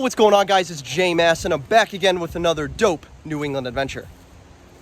What's going on, guys? It's J Mass, and I'm back again with another dope New England adventure.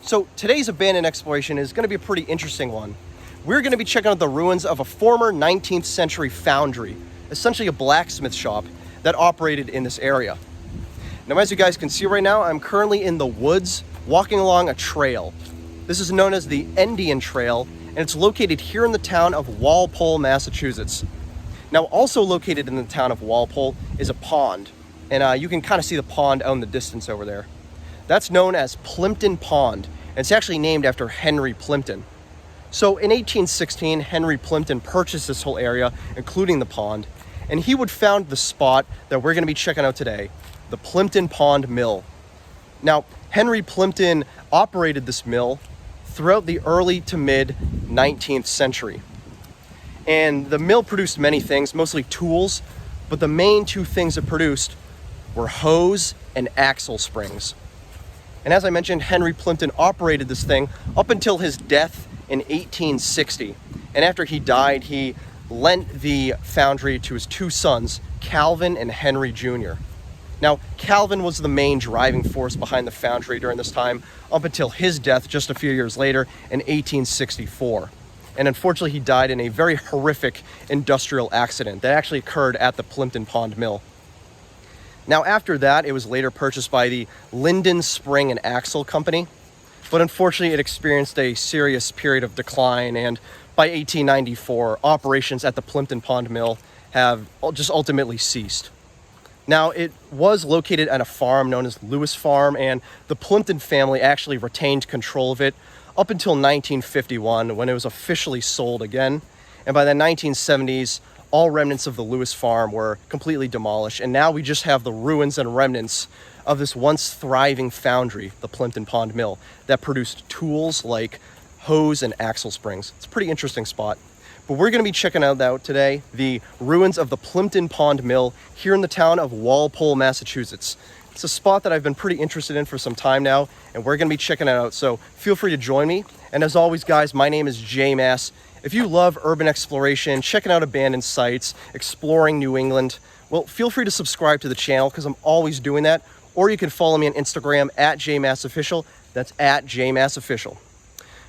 So today's abandoned exploration is going to be a pretty interesting one. We're going to be checking out the ruins of a former 19th century foundry, essentially a blacksmith shop that operated in this area. Now, as you guys can see right now, I'm currently in the woods walking along a trail. This is known as the Endean Trail, and it's located here in the town of Walpole, Massachusetts. Now, also located in the town of Walpole is a pond, and you can kind of see the pond out in the distance over there. That's known as Plimpton Pond, and it's actually named after Henry Plimpton. So in 1816, Henry Plimpton purchased this whole area, including the pond, and he would found the spot that we're going to be checking out today, the Plimpton Pond Mill. Now, Henry Plimpton operated this mill throughout the early to mid 19th century. And the mill produced many things, mostly tools, but the main two things it produced were hose and axle springs. And as I mentioned, Henry Plimpton operated this thing up until his death in 1860. And after he died, he lent the foundry to his two sons, Calvin and Henry Jr. Now, Calvin was the main driving force behind the foundry during this time, up until his death just a few years later in 1864. And unfortunately, he died in a very horrific industrial accident that actually occurred at the Plimpton Pond Mill. Now, after that, it was later purchased by the Linden Spring and Axle Company, but unfortunately, it experienced a serious period of decline, and by 1894, operations at the Plimpton Pond Mill have just ultimately ceased. Now, it was located at a farm known as Lewis Farm, and the Plimpton family actually retained control of it up until 1951, when it was officially sold again. And by the 1970s, all remnants of the Lewis Farm were completely demolished, and now we just have the ruins and remnants of this once thriving foundry, the Plimpton Pond Mill, that produced tools like hose and axle springs. It's a pretty interesting spot. But we're going to be checking out today the ruins of the Plimpton Pond Mill here in the town of Walpole, Massachusetts. It's a spot that I've been pretty interested in for some time now, and we're going to be checking it out, so feel free to join me. And as always, guys, my name is J Mass. If you love urban exploration, checking out abandoned sites, exploring New England, well, feel free to subscribe to the channel because I'm always doing that. Or you can follow me on Instagram at JMassOfficial. That's at JMassOfficial.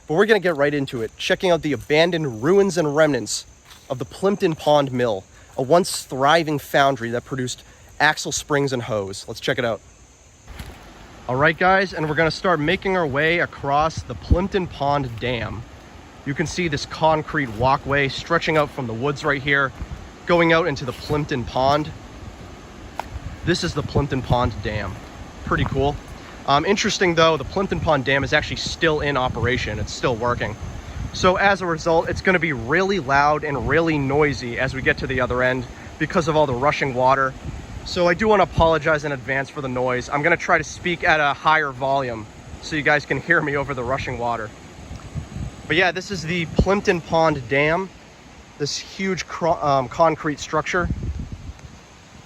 But we're going to get right into it, checking out the abandoned ruins and remnants of the Plimpton Pond Mill, a once thriving foundry that produced axle springs and hose. Let's check it out. All right, guys, and we're going to start making our way across the Plimpton Pond Dam. You can see this concrete walkway stretching out from the woods right here, going out into the Plimpton Pond. This is the Plimpton Pond Dam. Pretty cool. Interesting though, the Plimpton Pond Dam is actually still in operation. It's still working. So as a result, it's going to be really loud and really noisy as we get to the other end because of all the rushing water. So I do want to apologize in advance for the noise. I'm going to try to speak at a higher volume so you guys can hear me over the rushing water. But yeah, this is the Plimpton Pond Dam, this huge concrete structure.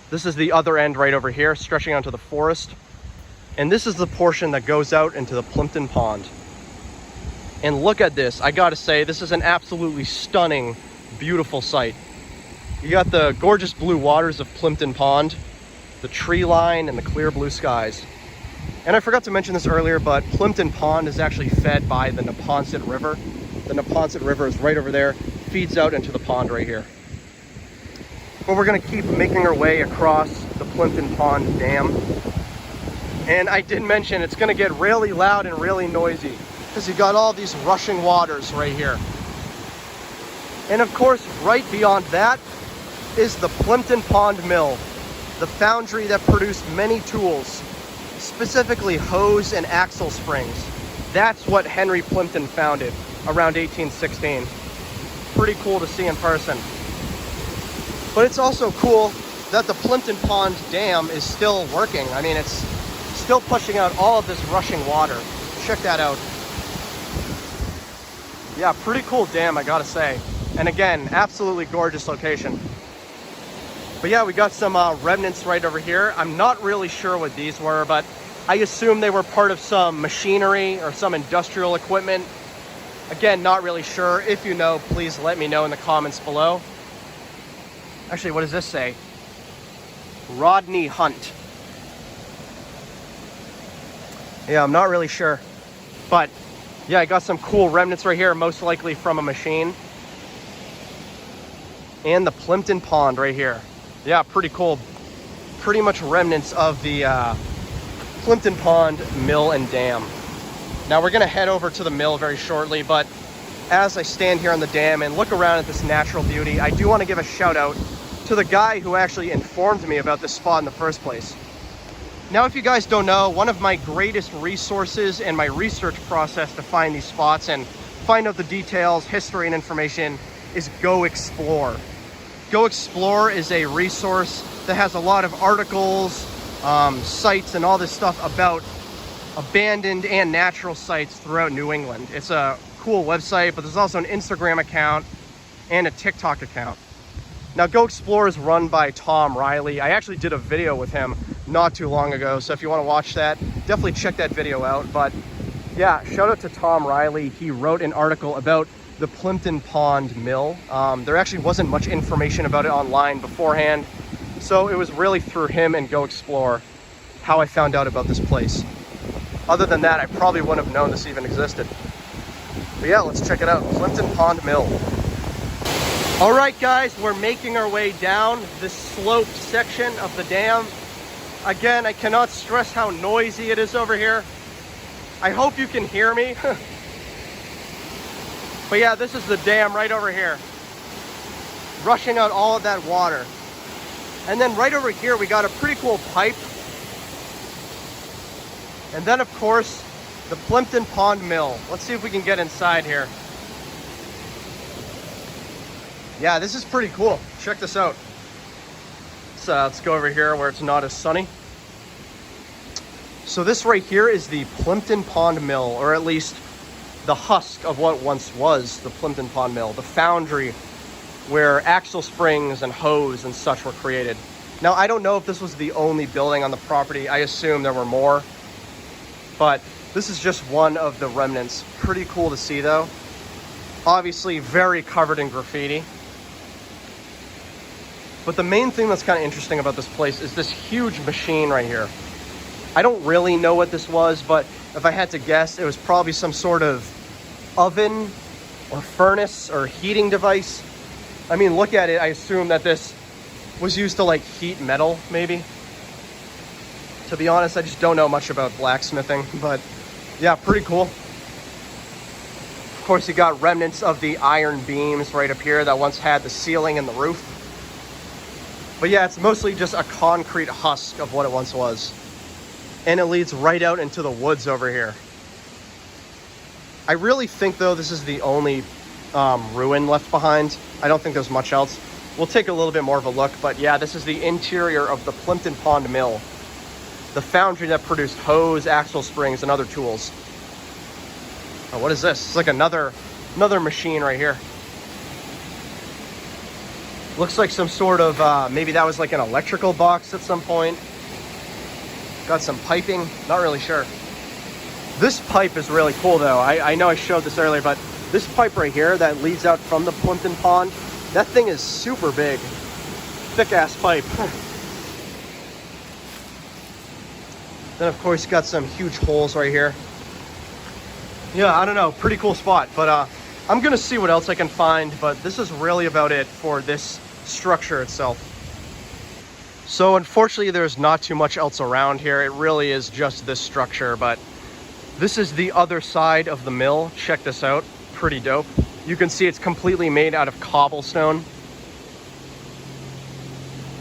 This is the other end right over here, stretching onto the forest. And this is the portion that goes out into the Plimpton Pond. And look at this. I gotta say, this is an absolutely stunning, beautiful sight. You got the gorgeous blue waters of Plimpton Pond, the tree line, and the clear blue skies. And I forgot to mention this earlier, but Plimpton Pond is actually fed by the Neponset River. The Neponset River is right over there, feeds out into the pond right here. But we're gonna keep making our way across the Plimpton Pond Dam. And I did mention it's gonna get really loud and really noisy because you got all these rushing waters right here. And of course, right beyond that is the Plimpton Pond Mill, the foundry that produced many tools, specifically hose and axle springs. That's what Henry Plimpton founded around 1816. Pretty cool to see in person. But it's also cool that the Plimpton Pond Dam is still working. I mean, it's still pushing out all of this rushing water. Check that out. Yeah, pretty cool dam, I gotta say. And again, absolutely gorgeous location. But yeah, we got some remnants right over here. I'm not really sure what these were, but I assume they were part of some machinery or some industrial equipment. Again, not really sure. If you know, please let me know in the comments below. Actually, what does this say? Rodney Hunt. Yeah, I'm not really sure. But yeah, I got some cool remnants right here, most likely from a machine. And the Plimpton Pond right here. Yeah, pretty cool. Pretty much remnants of the Plimpton Pond Mill and Dam. Now we're gonna head over to the mill very shortly, but as I stand here on the dam and look around at this natural beauty, I do want to give a shout out to the guy who actually informed me about this spot in the first place. Now, if you guys don't know, one of my greatest resources in my research process to find these spots and find out the details, history, and information is Go Explore. Go Explore is a resource that has a lot of articles, sites, and all this stuff about abandoned and natural sites throughout New England. It's a cool website, but there's also an Instagram account and a TikTok account. Now, Go Explore is run by Tom Riley. I actually did a video with him not too long ago, so if you want to watch that, definitely check that video out. But yeah, shout out to Tom Riley. He wrote an article about the Plimpton Pond Mill. There actually wasn't much information about it online beforehand, so it was really through him and Go Explore how I found out about this place. Other than that, I probably wouldn't have known this even existed. But yeah, let's check it out. Plimpton Pond Mill. All right, guys, we're making our way down this sloped section of the dam. Again, I cannot stress how noisy it is over here. I hope you can hear me. But yeah, this is the dam right over here, rushing out all of that water. And then right over here, we got a pretty cool pipe. And then, of course, the Plimpton Pond Mill. Let's see if we can get inside here. Yeah, this is pretty cool. Check this out. Let's go over here where it's not as sunny. So this right here is the Plimpton Pond Mill, or at least the husk of what once was the Plimpton Pond Mill, the foundry where axle springs and hose and such were created. Now, I don't know if this was the only building on the property. I assume there were more, but this is just one of the remnants. Pretty cool to see, though. Obviously very covered in graffiti. But the main thing that's kind of interesting about this place is this huge machine right here. I don't really know what this was, but if I had to guess, it was probably some sort of oven or furnace or heating device. I mean, look at it. I assume that this was used to like heat metal, maybe. To be honest, I just don't know much about blacksmithing, but yeah, pretty cool. Of course, you got remnants of the iron beams right up here that once had the ceiling and the roof. But yeah, it's mostly just a concrete husk of what it once was. And it leads right out into the woods over here. I really think, though, this is the only ruin left behind. I don't think there's much else. We'll take a little bit more of a look, but yeah, this is the interior of the Plimpton Pond Mill, the foundry that produced hose, axle springs, and other tools. Oh, what is this? It's like another machine right here. Looks like some sort of, maybe that was like an electrical box at some point. Got some piping, not really sure. This pipe is really cool, though. I know I showed this earlier, but this pipe right here that leads out from the Plimpton Pond, that thing is super big. Thick ass pipe. Then, of course, you got some huge holes right here. Yeah, I don't know, pretty cool spot, but I'm gonna see what else I can find, but this is really about it for this structure itself. So unfortunately, there's not too much else around here. It really is just this structure, but this is the other side of the mill. Check this out, pretty dope. You can see it's completely made out of cobblestone.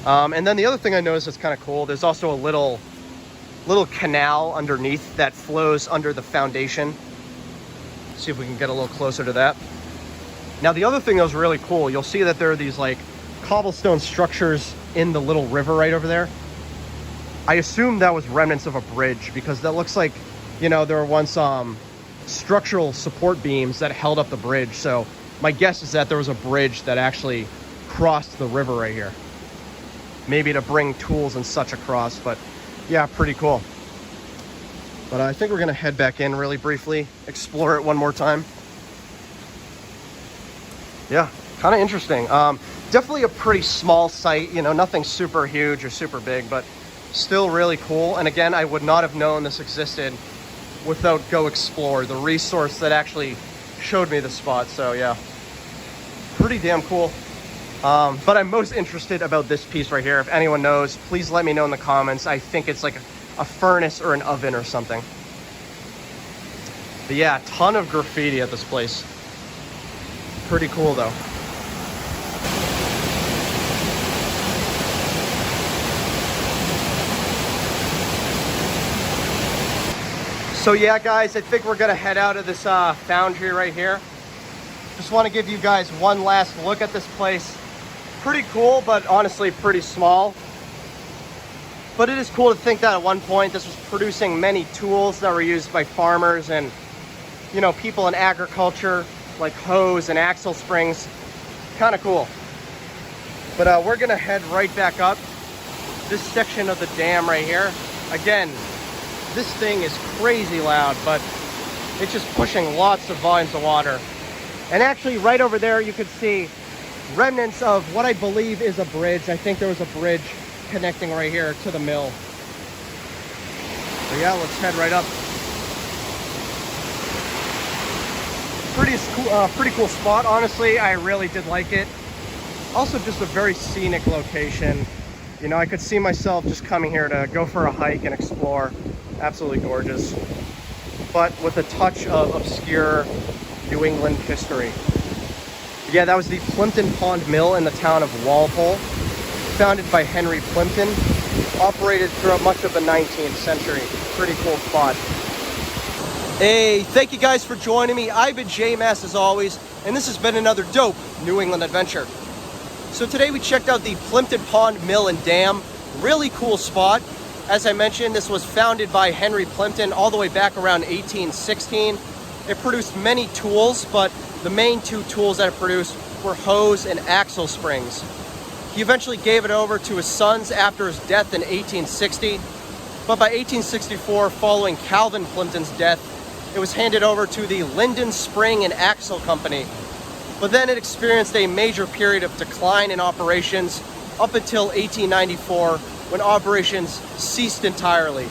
And then the other thing I noticed that's kind of cool, there's also a little canal underneath that flows under the foundation. See if we can get a little closer to that. Now, the other thing that was really cool, you'll see that there are these like cobblestone structures in the little river right over there. I assume that was remnants of a bridge, because that looks like, you know, there were once structural support beams that held up the bridge. So my guess is that there was a bridge that actually crossed the river right here, maybe to bring tools and such across. But yeah, pretty cool. But I think we're gonna head back in really briefly, explore it one more time. Yeah, kind of interesting. Definitely a pretty small site, you know, nothing super huge or super big, but still really cool. And again, I would not have known this existed without Go Explore, the resource that actually showed me the spot. So yeah, pretty damn cool. But I'm most interested about this piece right here. If anyone knows, please let me know in the comments. I think it's like a furnace or an oven or something. But yeah, ton of graffiti at this place. Pretty cool though. So yeah, guys, I think we're gonna head out of this foundry right here. Just want to give you guys one last look at this place. Pretty cool, but honestly pretty small. But it is cool to think that at one point this was producing many tools that were used by farmers and, you know, people in agriculture, like hoes and axle springs. Kind of cool. But we're gonna head right back up this section of the dam right here. Again, this thing is crazy loud, but it's just pushing lots of volumes of water. And actually right over there you could see remnants of what I believe is a bridge. I think there was a bridge connecting right here to the mill. So yeah, let's head right up. Pretty cool spot. Honestly, I really did like it. Also just a very scenic location. You know, I could see myself just coming here to go for a hike and explore. Absolutely gorgeous. But with a touch of obscure New England history. Yeah, that was the Plimpton Pond Mill in the town of Walpole, founded by Henry Plimpton, operated throughout much of the 19th century. Pretty cool spot. Hey, thank you guys for joining me. I've been J-Mass as always, and this has been another dope New England adventure. So today we checked out the Plimpton Pond Mill and Dam. Really cool spot. As I mentioned, this was founded by Henry Plimpton all the way back around 1816. It produced many tools, but the main two tools that it produced were hoes and axle springs. He eventually gave it over to his sons after his death in 1860, but by 1864, following Calvin Plimpton's death, it was handed over to the Linden Spring and Axle Company. But then it experienced a major period of decline in operations up until 1894, when operations ceased entirely.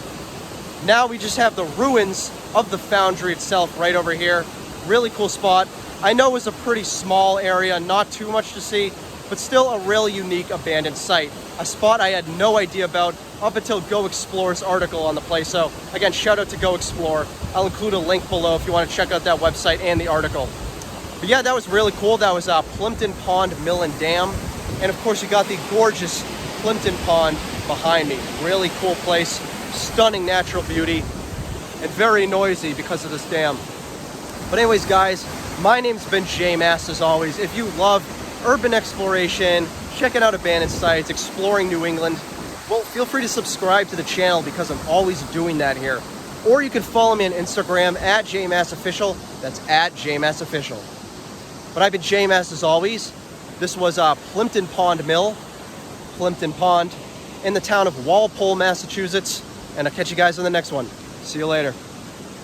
Now we just have the ruins of the foundry itself right over here. Really cool spot. I know it was a pretty small area, not too much to see, but still a really unique abandoned site. A spot I had no idea about up until Go Explorer's article on the place. So again, shout out to Go Explore. I'll include a link below if you want to check out that website and the article. But yeah, that was really cool. That was Plimpton Pond Mill and Dam. And of course you got the gorgeous Plimpton Pond behind me. Really cool place, stunning natural beauty, and very noisy because of this dam. But anyways, guys, my name's been J-Mass as always. If you love urban exploration, checking out abandoned sites, exploring New England, well, feel free to subscribe to the channel because I'm always doing that here. Or you can follow me on Instagram at JMassOfficial. That's at JMassOfficial. But I've been J-Mass as always. This was Plimpton Pond Mill, Plimpton Pond, in the town of Walpole, Massachusetts. And I'll catch you guys on the next one. See you later.